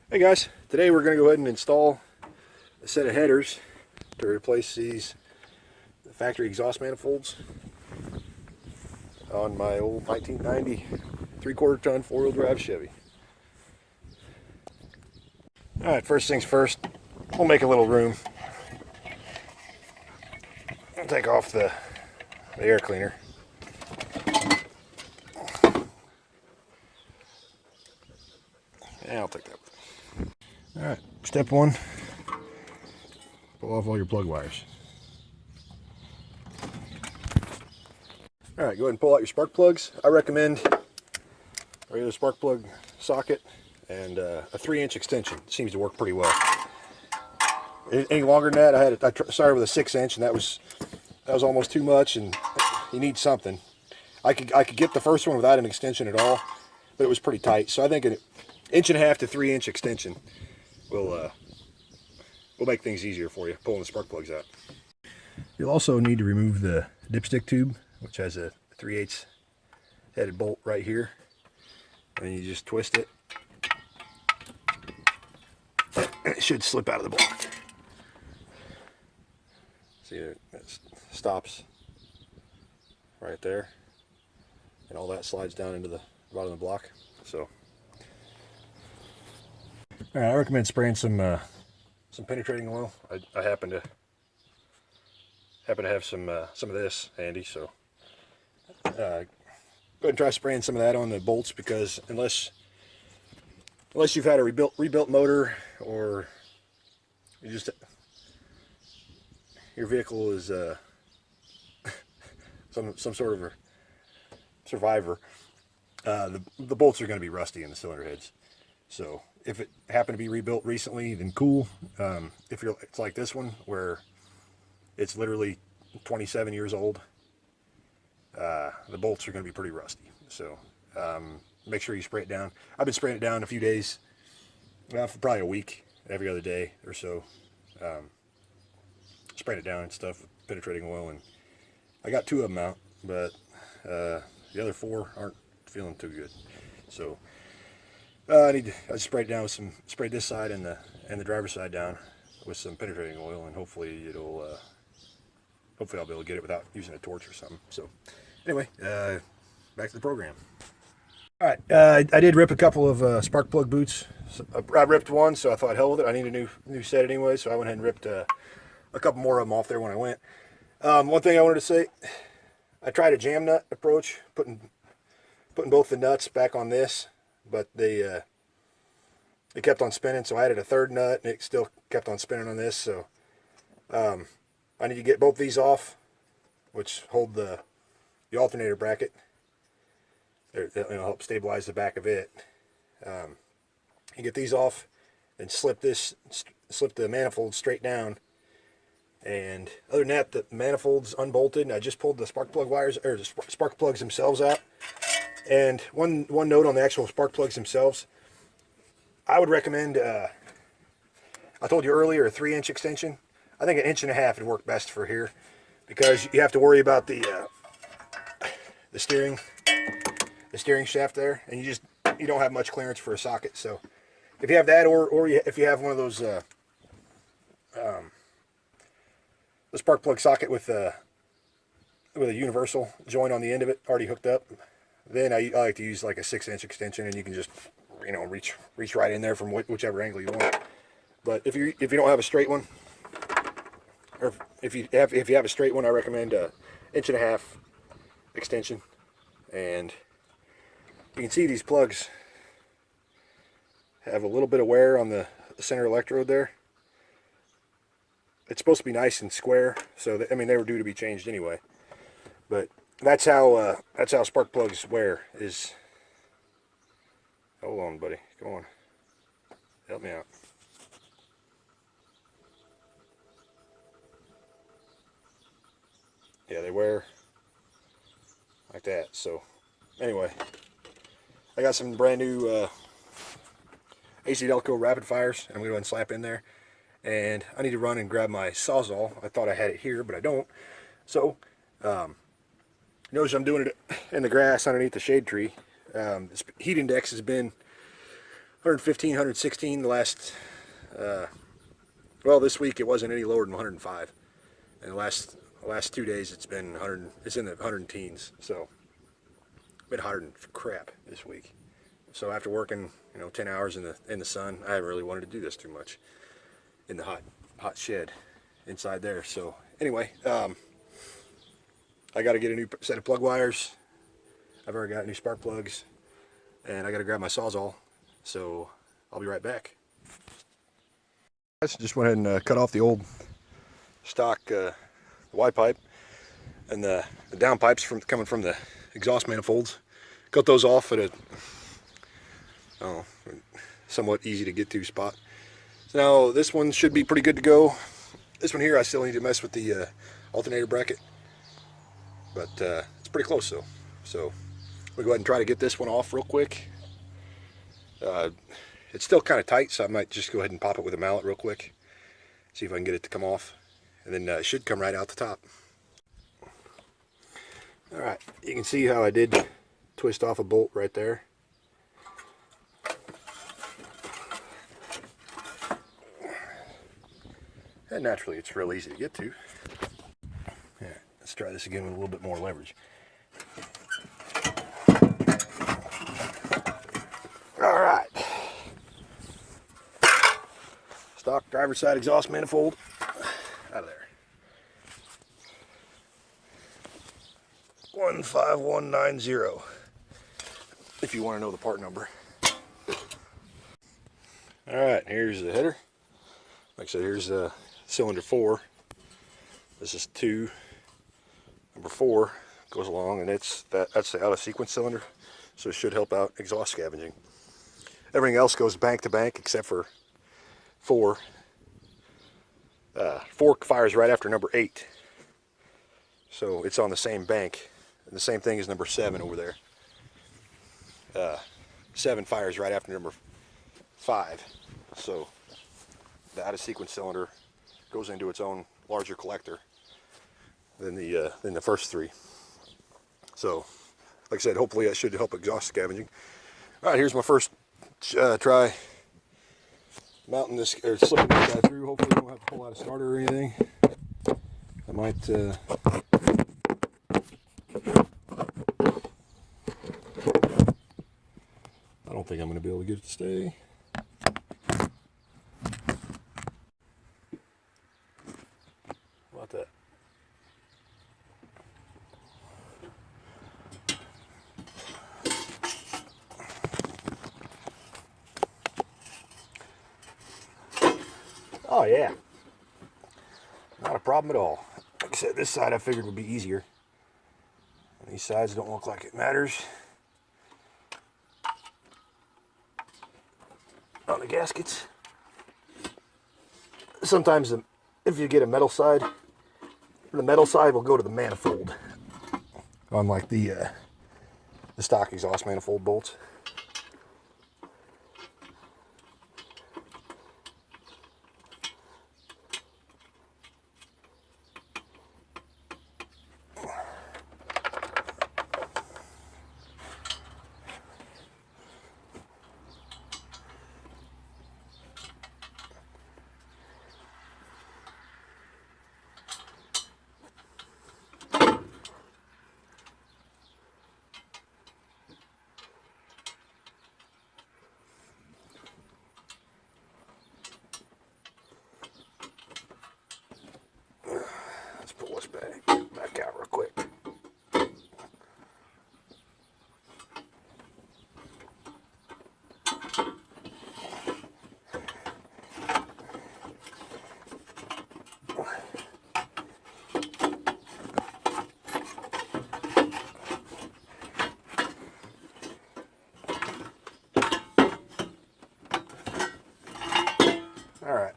Hey guys, today we're going to go ahead and install a set of headers to replace these factory exhaust manifolds on my old 1990 3/4 ton 4-wheel drive Chevy. Alright, first things first, we'll make a little room. I'll take off the air cleaner. Yeah, I'll take that. Alright, step one, pull off all your plug wires. Alright, go ahead and pull out your spark plugs. I recommend a regular spark plug socket and a 3-inch extension. It seems to work pretty well. Any longer than that, I started with a 6-inch, and that was almost too much, and you need something. I could get the first one without an extension at all, but it was pretty tight. So I think an 1.5 to 3-inch extension will make things easier for you, pulling the spark plugs out. You'll also need to remove the dipstick tube, which has a 3/8 headed bolt right here, and you just twist it. It should slip out of the block. See, it stops right there, and all that slides down into the bottom of the block. So, all right, I recommend spraying some penetrating oil. I happen to have some of this handy, so go ahead and try spraying some of that on the bolts, because unless you've had a rebuilt motor, or your vehicle is some sort of a survivor, the bolts are going to be rusty in the cylinder heads. So if it happened to be rebuilt recently, then cool. If it's like this one, where it's literally 27 years old, the bolts are going to be pretty rusty. So make sure you spray it down. I've been spraying it down a few days, for probably a week, every other day or so. Spraying it down and stuff with penetrating oil, and I got 2 of them out, but the other 4 aren't feeling too good. So I sprayed down with sprayed this side and the driver's side down with some penetrating oil, and hopefully I'll be able to get it without using a torch or something. So anyway, back to the program. All right, I did rip a couple of spark plug boots. I ripped one, so I thought, hell with it, I need a new set anyway, so I went ahead and ripped a couple more of them off there when I went. One thing I wanted to say, I tried a jam nut approach, putting both the nuts back on this, but it kept on spinning, so I added a 3rd nut, and it still kept on spinning on this. So I need to get both these off, which hold the alternator bracket. It'll help stabilize the back of it. You get these off, and slip the manifold straight down. And other than that, the manifold's unbolted, and I just pulled the spark plug wires, or the spark plugs themselves out. And one note on the actual spark plugs themselves, I would recommend, I told you earlier, a 3-inch extension. I think 1.5 inches would work best for here, because you have to worry about the steering shaft there, and you don't have much clearance for a socket. So if you have that, or if you have one of those the spark plug socket with a universal joint on the end of it already hooked up, then I like to use like a 6-inch extension, and you can just reach right in there from whichever angle you want. But if you don't have a straight one, or if you have a straight one, I recommend a 1.5 inch extension. And you can see these plugs have a little bit of wear on the center electrode there. It's supposed to be nice and square, so they were due to be changed anyway. But that's how spark plugs wear is. Hold on, buddy. Come on, help me out. Yeah, they wear like that. So anyway, I got some brand new AC Delco rapid fires, and I'm going to go ahead and slap in there. And I need to run and grab my Sawzall. I thought I had it here, but I don't. So notice I'm doing it in the grass underneath the shade tree. This heat index has been 115, 116 the last, well, this week it wasn't any lower than 105. And the last 2 days it's been 100, it's in the 100 teens. So, been hotter than crap this week. So after working, 10 hours in the sun, I haven't really wanted to do this too much in the hot shed inside there. So anyway, I got to get a new set of plug wires. I've already got new spark plugs, and I got to grab my Sawzall. So I'll be right back. I just went ahead and cut off the old stock Y pipe and the down pipes coming from the exhaust manifolds. Cut those off at a somewhat easy to get to spot. So now this one should be pretty good to go. This one here I still need to mess with the alternator bracket, but it's pretty close though. So we'll go ahead and try to get this one off real quick. It's still kind of tight, so I might just go ahead and pop it with a mallet real quick, see if I can get it to come off, and then it should come right out the top. Alright, you can see how I did twist off a bolt right there. And naturally it's real easy to get to. Yeah, let's try this again with a little bit more leverage. Alright. Stock driver's side exhaust manifold out of there. 15190 if you want to know the part number. Alright, here's the header. Like I said, here's cylinder 4. This is 2. Number 4 goes along, and that's the out of sequence cylinder, so it should help out exhaust scavenging. Everything else goes bank to bank except for 4. 4 fires right after number 8, so it's on the same bank. And the same thing as number 7 over there. 7 fires right after number 5. So the out of sequence cylinder goes into its own larger collector than the first 3. So, like I said, hopefully that should help exhaust scavenging. All right, here's my first try mounting this or slipping this guy through. Hopefully, I don't have to pull out a starter or anything. I might. I don't think I'm going to be able to get it to stay. How about that? Oh yeah, not a problem at all. Like I said, this side I figured would be easier. These sides don't look like it matters. On the gaskets, sometimes if you get a metal side, the metal side will go to the manifold, unlike the stock exhaust manifold bolts. Let's pull this back out real quick. All right.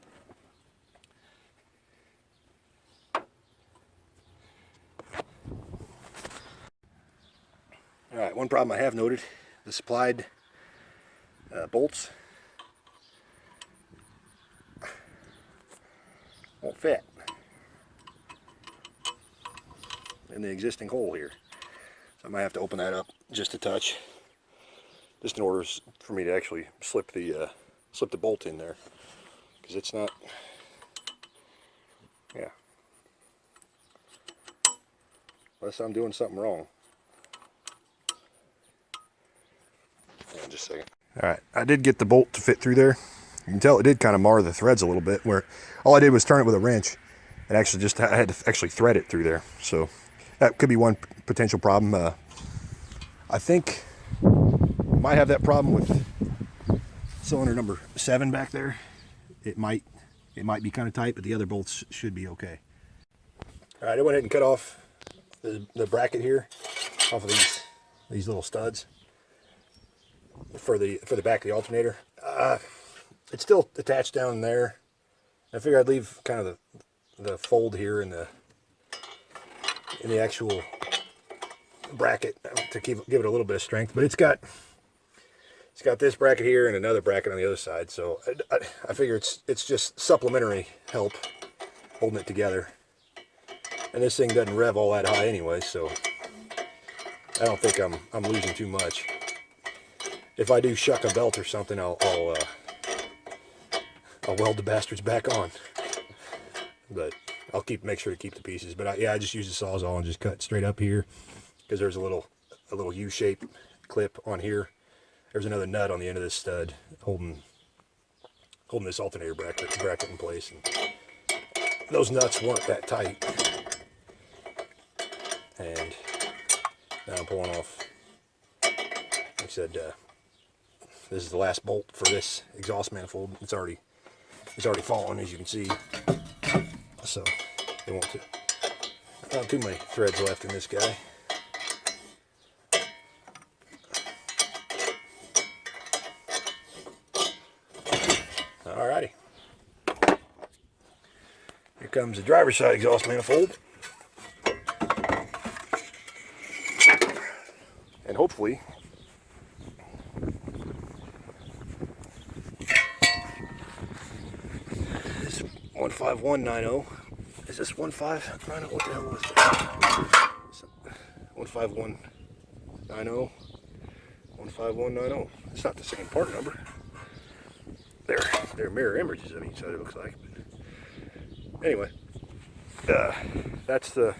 Alright, one problem I have noted, the supplied bolts won't fit in the existing hole here. So I might have to open that up just a touch just in order for me to actually slip the bolt in there, because it's not, yeah, unless I'm doing something wrong. Hang on just a second. Alright, I did get the bolt to fit through there. You can tell it did kind of mar the threads a little bit, where all I did was turn it with a wrench, and actually I had to actually thread it through there. So that could be one potential problem. I think might have that problem with cylinder number 7 back there. It might be kind of tight, but the other bolts should be okay. All right, I went ahead and cut off the bracket here off of these little studs for the back of the alternator. It's still attached down there. I figured I'd leave kind of the fold here in the actual bracket to give it a little bit of strength, but it's got this bracket here and another bracket on the other side, so I figure it's just supplementary help holding it together. And this thing doesn't rev all that high anyway, so I don't think I'm losing too much. If I do shuck a belt or something, I'll weld the bastards back on. But I'll make sure to keep the pieces. But I just use the Sawzall and just cut straight up here, because there's a little U-shaped clip on here. There's another nut on the end of this stud holding this alternator bracket in place. And those nuts weren't that tight. And now I'm pulling off. Like I said, this is the last bolt for this exhaust manifold. It's already fallen, as you can see. So there won't not too many threads left in this guy. Alrighty. Here comes the driver's side exhaust manifold. And hopefully this 15190, is this 1590? What the hell was that? 15190, 15190. It's not the same part number. They're mirror images of each other, it looks like. But anyway, that's the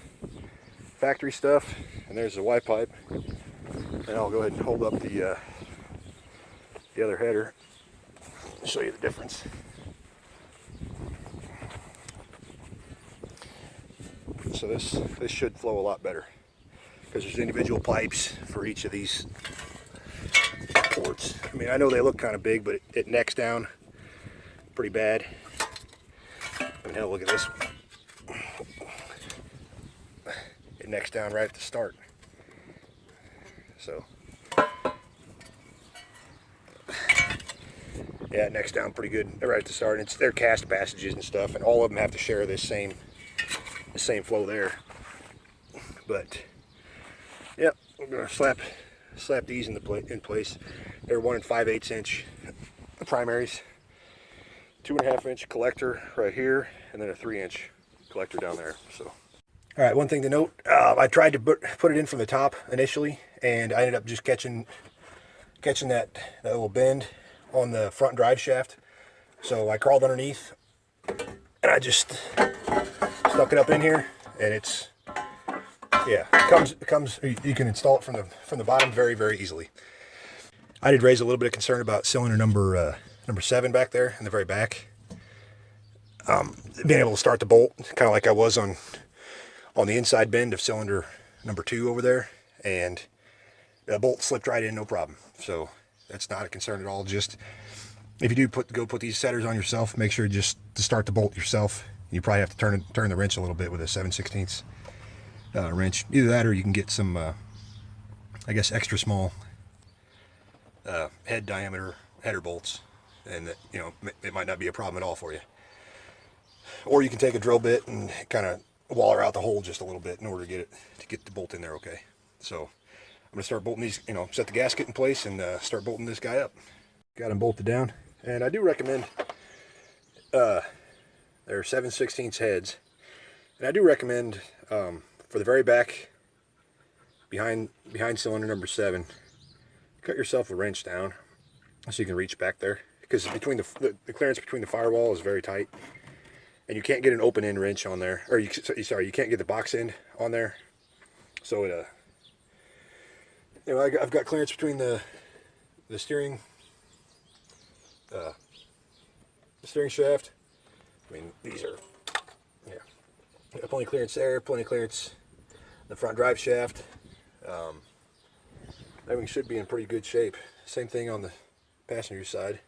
factory stuff, and there's the Y pipe. And I'll go ahead and hold up the other header and show you the difference. So this should flow a lot better, because there's individual pipes for each of these ports. I mean, I know they look kind of big, but it necks down pretty bad. And hell, look at this one. It necks down right at the start. So yeah, it necks down pretty good right at the start. And they're cast passages and stuff, and all of them have to share the same flow there. But yep, we're gonna slap these in place. They're 1 5/8 inch primaries, 2.5 inch collector right here, and then a 3 inch collector down there. So, all right, one thing to note: I tried to put it in from the top initially, and I ended up just catching that little bend on the front drive shaft. So I crawled underneath, and I just stuck it up in here, and it comes. You can install it from the bottom very, very easily. I did raise a little bit of concern about cylinder number 7 back there in the very back. Being able to start the bolt, kind of like I was on the inside bend of cylinder number 2 over there, and the bolt slipped right in, no problem. So that's not a concern at all. Just if you do go put these setters on yourself, make sure just to start the bolt yourself. You probably have to turn the wrench a little bit with a 7/16 wrench. Either that, or you can get some, I guess, extra small head diameter header bolts, and that, you know, it might not be a problem at all for you. Or you can take a drill bit and kind of waller out the hole just a little bit in order to get the bolt in there okay. So I'm gonna start bolting these, set the gasket in place and start bolting this guy up. Got him bolted down, and I do recommend they're 7/16 heads, and I do recommend for the very back behind cylinder number 7, cut yourself a wrench down so you can reach back there, because between the clearance between the firewall is very tight, and you can't get an open end wrench on there, or you can't get the box end on there. So it I've got clearance between the steering shaft. I mean, these are, yeah, plenty of clearance there, plenty of clearance the front drive shaft. Everything should be in pretty good shape. Same thing on the passenger side.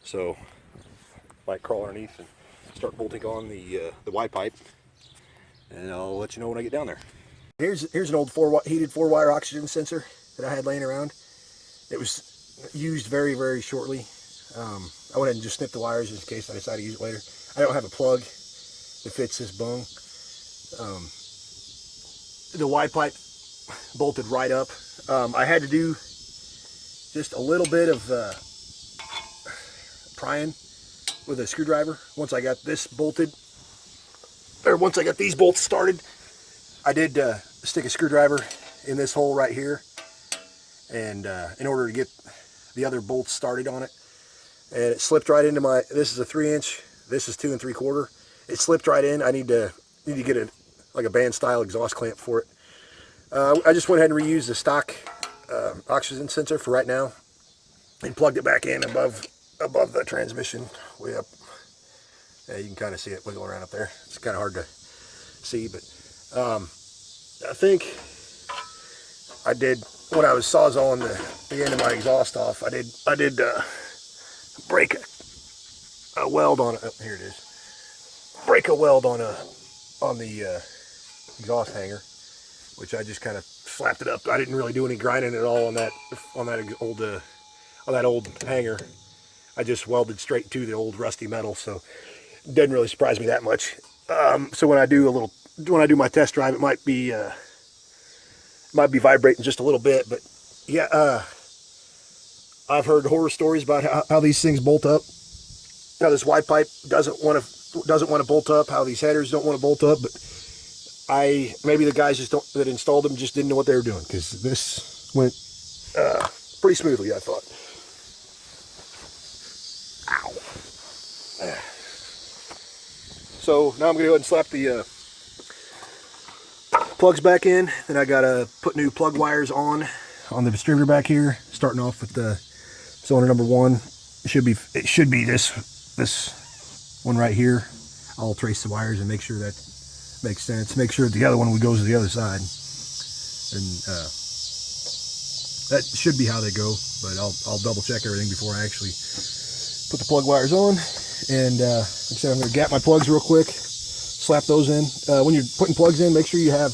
So might crawl underneath and start bolting on the Y pipe, and I'll let you know when I get down there. Here's an old heated 4-wire oxygen sensor that I had laying around. It was used very, very shortly. I went ahead and just snipped the wires in case I decide to use it later. I don't have a plug that fits this bung. The Y pipe bolted right up. I had to do just a little bit of prying with a screwdriver. Once I got this bolted, or once I got these bolts started, I did stick a screwdriver in this hole right here, and in order to get the other bolts started on it, and it slipped right into my, this is a 3-inch, this is 2 3/4. It slipped right in. I need to get a band style exhaust clamp for it. I just went ahead and reused the stock oxygen sensor for right now, and plugged it back in above the transmission, way up. Yeah, you can kind of see it wiggling around up there. It's kind of hard to see, but I think I did, when I was sawzalling the end of my exhaust off, I did break a weld on it. Oh, here it is. Break a weld on the exhaust hanger, which I just kind of slapped it up. I didn't really do any grinding at all on that old hanger. I just welded straight to the old rusty metal, so it didn't really surprise me that much. So when I do my test drive, it might be vibrating just a little bit, but yeah, I've heard horror stories about how these things bolt up. How this Y pipe doesn't want to bolt up. How these headers don't want to bolt up, but maybe the guys that installed them just didn't know what they were doing, because this went pretty smoothly, I thought. Ow. So now I'm going to go ahead and slap the plugs back in. Then I got to put new plug wires on the distributor back here. Starting off with the cylinder number 1. It should be this one right here. I'll trace the wires and make sure that makes sense. Make sure the other one goes to the other side, and that should be how they go. But I'll double check everything before I actually put the plug wires on. And like I said, I'm going to gap my plugs real quick, slap those in. When you're putting plugs in, make sure you have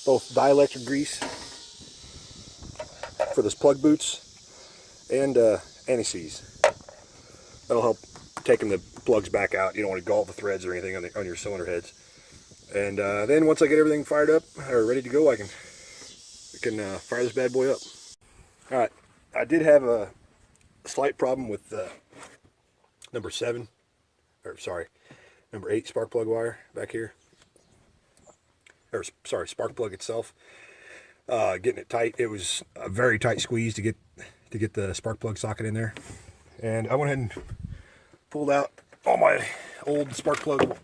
both dielectric grease for this plug boots and anti-seize. That'll help taking the plugs back out. You don't want to gall the threads or anything on your cylinder heads. And then once I get everything fired up or ready to go, I can fire this bad boy up. All right, I did have a slight problem with number 8 spark plug wire back here. Or sorry, spark plug itself. Getting it tight. It was a very tight squeeze to get the spark plug socket in there. And I went ahead and pulled out all my old spark plug,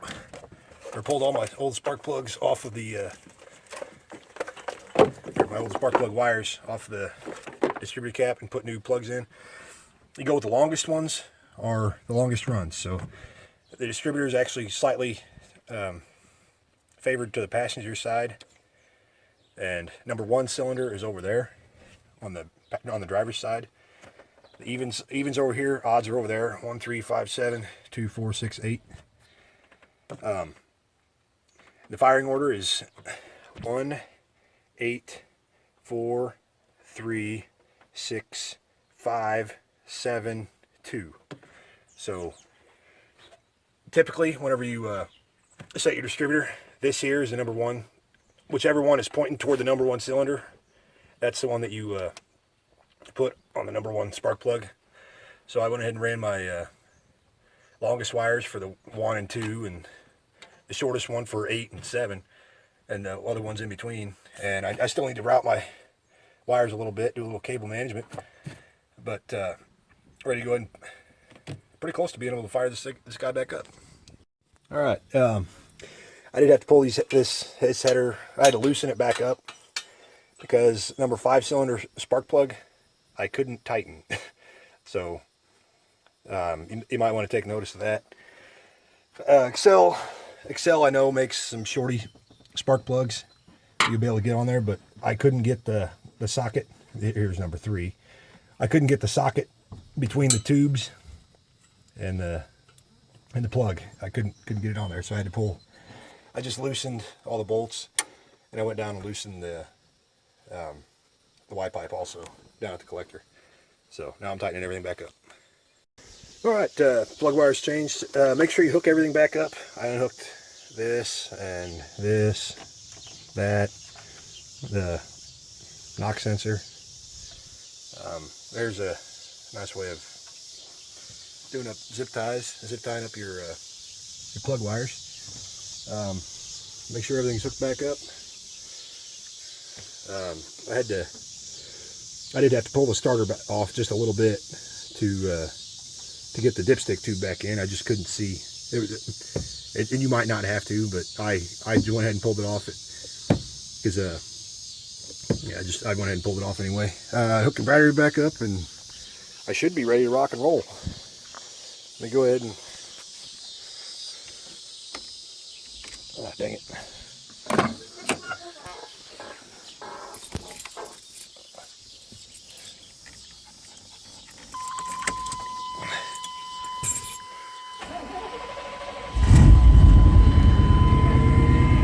or pulled all my old spark plugs off of my old spark plug wires off the distributor cap and put new plugs in. You go with the longest ones or the longest runs. So the distributor is actually slightly favored to the passenger side, and number 1 cylinder is over there on the driver's side. The evens over here, odds are over there. 1, 3, 5, 7, 2, 4, 6, 8. The firing order is 1, 8, 4, 3, 6, 5, 7, 2. So typically, whenever you set your distributor, this here is the number 1. Whichever one is pointing toward the number 1 cylinder, that's the one that you put on the number 1 spark plug. So I went ahead and ran my longest wires for the 1 and 2, and the shortest one for 8 and 7, and the other ones in between. And I still need to route my wires a little bit, do a little cable management, but ready to go ahead and pretty close to being able to fire this guy back up. All right, I did have to pull this header. I had to loosen it back up because number 5 cylinder spark plug I couldn't tighten. So you might want to take notice of that. Excel I know makes some shorty spark plugs you'll be able to get on there, but I couldn't get the socket. Here's number 3. I couldn't get the socket between the tubes and the plug. I couldn't get it on there, so I had to pull. I just loosened all the bolts, and I went down and loosened the Y pipe also down at the collector. So now I'm tightening everything back up. All right, plug wires changed. Make sure you hook everything back up. I unhooked this and this, that, the knock sensor. There's a nice way of doing up zip tying up your plug wires. Make sure everything's hooked back up. I did have to pull the starter off just a little bit to get the dipstick tube back in. I just couldn't see it, and you might not have to, but I went ahead and pulled it off because I went ahead and pulled it off anyway. Hooked the battery back up, and I should be ready to rock and roll. Let me go ahead and dang it.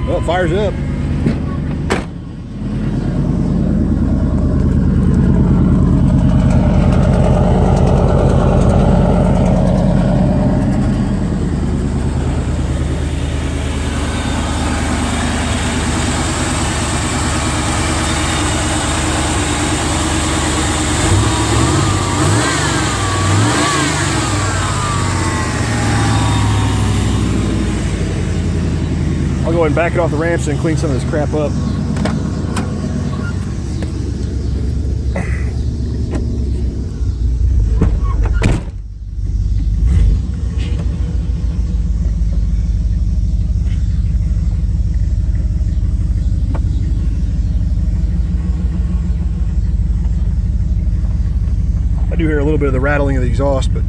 Well, it fires up. I'll go ahead and back it off the ramps and clean some of this crap up. I do hear a little bit of the rattling of the exhaust, but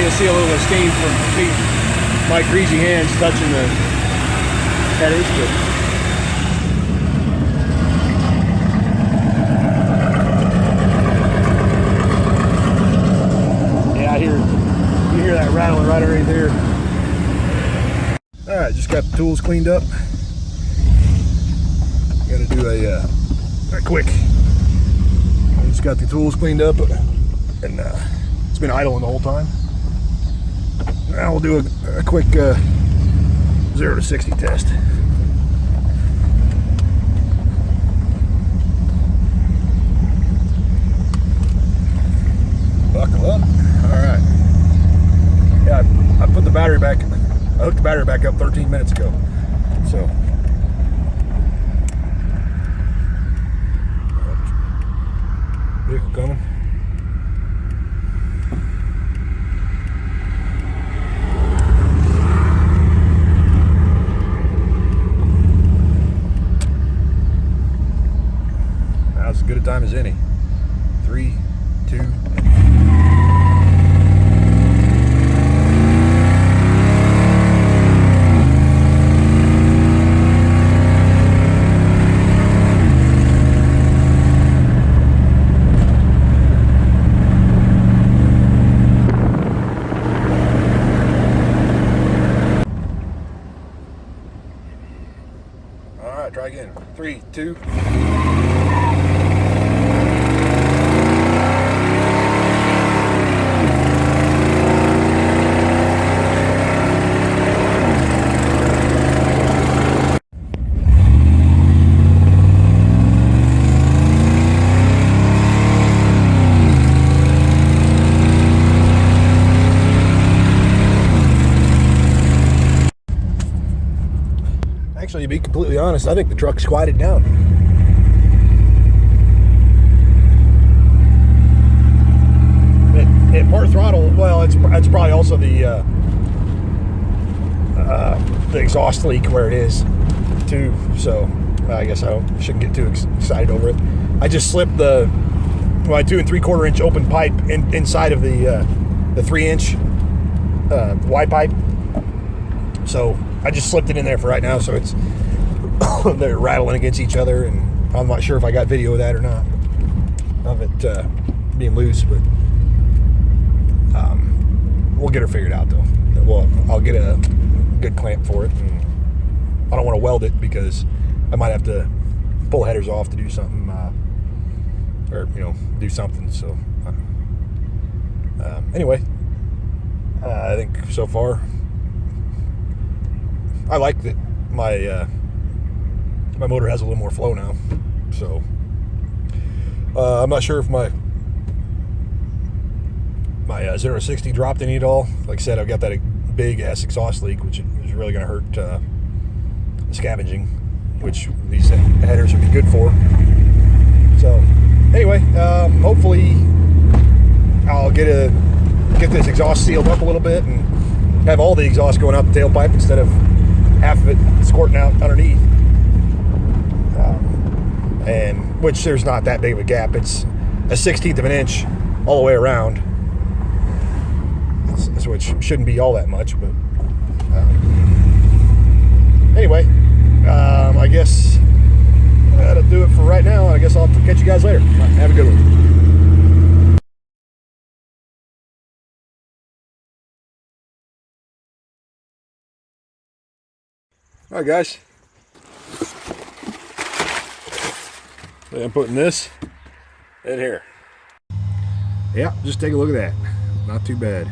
you'll see a little steam from my greasy hands touching the headers, but yeah, you hear that rattling right underneath here. All right, just got the tools cleaned up. Got to do a quick. I just got the tools cleaned up, and it's been idling the whole time. Now we'll do a quick 0 to 60 test. Buckle up. All right. Yeah, I put the battery back. I hooked the battery back up 13 minutes ago. So. Vehicle coming. As good a time as any. 3, 2. All right, try again. 3, 2. to be completely honest, I think the truck's quieted down. At part throttle, well, it's probably also the exhaust leak where it is too. So I guess I shouldn't get too excited over it. I just slipped my 2 3/4 inch open pipe inside of the 3-inch wide pipe. So I just slipped it in there for right now. So it's they're rattling against each other, and I'm not sure if I got video of that or not, of it being loose, but we'll get her figured out though. Well, I'll get a good clamp for it, and I don't want to weld it because I might have to pull headers off to do something, or do something. So anyway, I think so far I like that my motor has a little more flow now. So I'm not sure if my 0 to 60 dropped any at all. Like I said, I've got that big ass exhaust leak, which is really going to hurt scavenging, which these headers would be good for. So anyway, hopefully I'll get this exhaust sealed up a little bit and have all the exhaust going out the tailpipe instead of half of it squirting out underneath. And which there's not that big of a gap. It's a 1/16 of an inch all the way around, which shouldn't be all that much, but anyway, I guess that'll do it for right now. I guess I'll catch you guys later. Have a good one. All right, guys. I'm putting this in here. Yeah, just take a look at that. Not too bad.